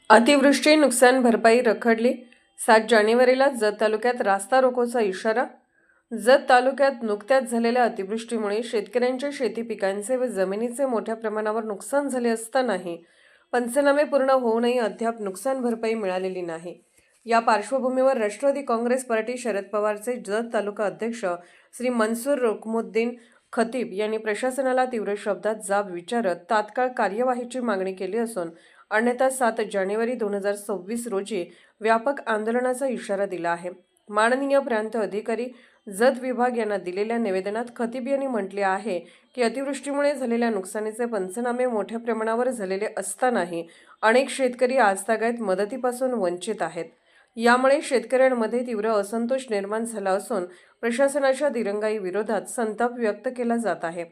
अतिवृष्टी नुकसान भरपाई रखडली। 7 जानेवारीला जत तालुक्यात रास्ता रोकोचा इशारा। जत तालुक्यात नुकत्याच झालेल्या अतिवृष्टीमुळे शेतकऱ्यांच्या शेती पिकांचे व जमिनीचे मोठ्या प्रमाणावर नुकसान झाले असतानाही पंचनामे पूर्ण होऊनही अद्याप नुकसान भरपाई मिळालेली नाही। या पार्श्वभूमीवर राष्ट्रवादी काँग्रेस पार्टी शरद पवारचे जत तालुका अध्यक्ष श्री मंसूर रुकमुद्दीन खतीब यांनी प्रशासनाला तीव्र शब्दात जाब विचारत तात्काळ कार्यवाहीची मागणी केली असून अन्यथा 7 जानेवारी 2026 रोजी व्यापक आंदोलनाचा इशारा दिला आहे। माननीय प्रांत अधिकारी जत विभाग यांना दिलेल्या निवेदनात खतीब यांनी म्हटले आहे की अतिवृष्टीमुळे झालेल्या नुकसानीचे पंचनामे मोठ्या प्रमाणावर झालेले असतानाही अनेक शेतकरी आजतागायत मदतीपासून वंचित आहेत। यामुळे शेतकऱ्यांमध्ये तीव्र असंतोष निर्माण झाला असून प्रशासनाच्या दिरंगाई विरोधात संताप व्यक्त केला जात आहे।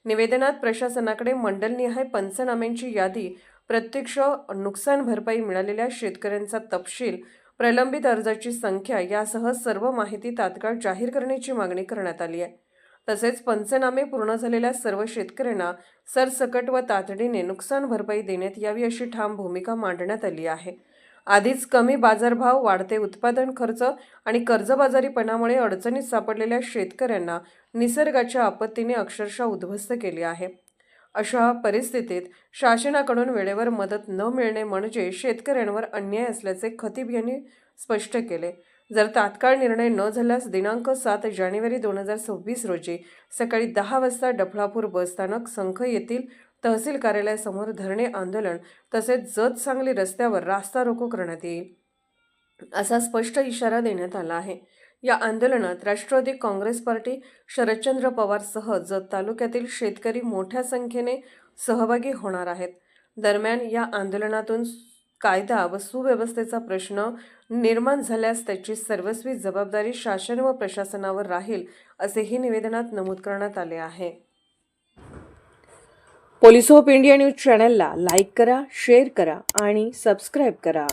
निवेदनात प्रशासनाकडे मंडलनिहाय पंचनाम्यांची यादी, प्रत्यक्ष नुकसान भरपाई मिळालेल्या शेतकऱ्यांचा तपशील, प्रलंबित अर्जाची संख्या यासह सर्व माहिती तात्काळ जाहीर करण्याची मागणी करण्यात आली आहे। तसेच पंचनामे पूर्ण झालेल्या सर्व शेतकऱ्यांना सरसकट व तातडीने नुकसान भरपाई देण्यात यावी अशी ठाम भूमिका मांडण्यात आली आहे। आधीच कमी बाजारभाव, वाढते उत्पादन खर्च आणि कर्जबाजारीपणामुळे अडचणीत सापडलेल्या शेतकऱ्यांना निसर्गाच्या आपत्तीने अक्षरशः उद्ध्वस्त केले आहे। अशा परिस्थितीत शासनाकडून वेळेवर मदत न मिळणे म्हणजे शेतकऱ्यांवर अन्याय असल्याचे खतीब यांनी स्पष्ट केले। जर तात्काळ निर्णय न झाल्यास दिनांक 7 जानेवारी 2026 रोजी सकाळी 10 वाजता डफळापूर बसस्थानक, संख येथील तहसील कार्यालयासमोर धरणे आंदोलन तसेच जत सांगली रस्त्यावर रास्ता रोको करण्यात येईल, असा स्पष्ट इशारा देण्यात आला आहे। या आंदोलनात राष्ट्रवादी काँग्रेस पार्टी, शरदचंद्र पवारसह जत तालुक्यातील शेतकरी मोठ्या संख्येने सहभागी होणार आहेत। दरम्यान या आंदोलनातून कायदा व सुव्यवस्थेचा प्रश्न निर्माण झाल्यास त्याची सर्वस्वी जबाबदारी शासन व प्रशासनावर राहील, असेही निवेदनात नमूद करण्यात आले आहे। पोलीस ऑफ इंडिया न्यूज चॅनलला लाईक करा, शेअर करा आणि सबस्क्राईब करा।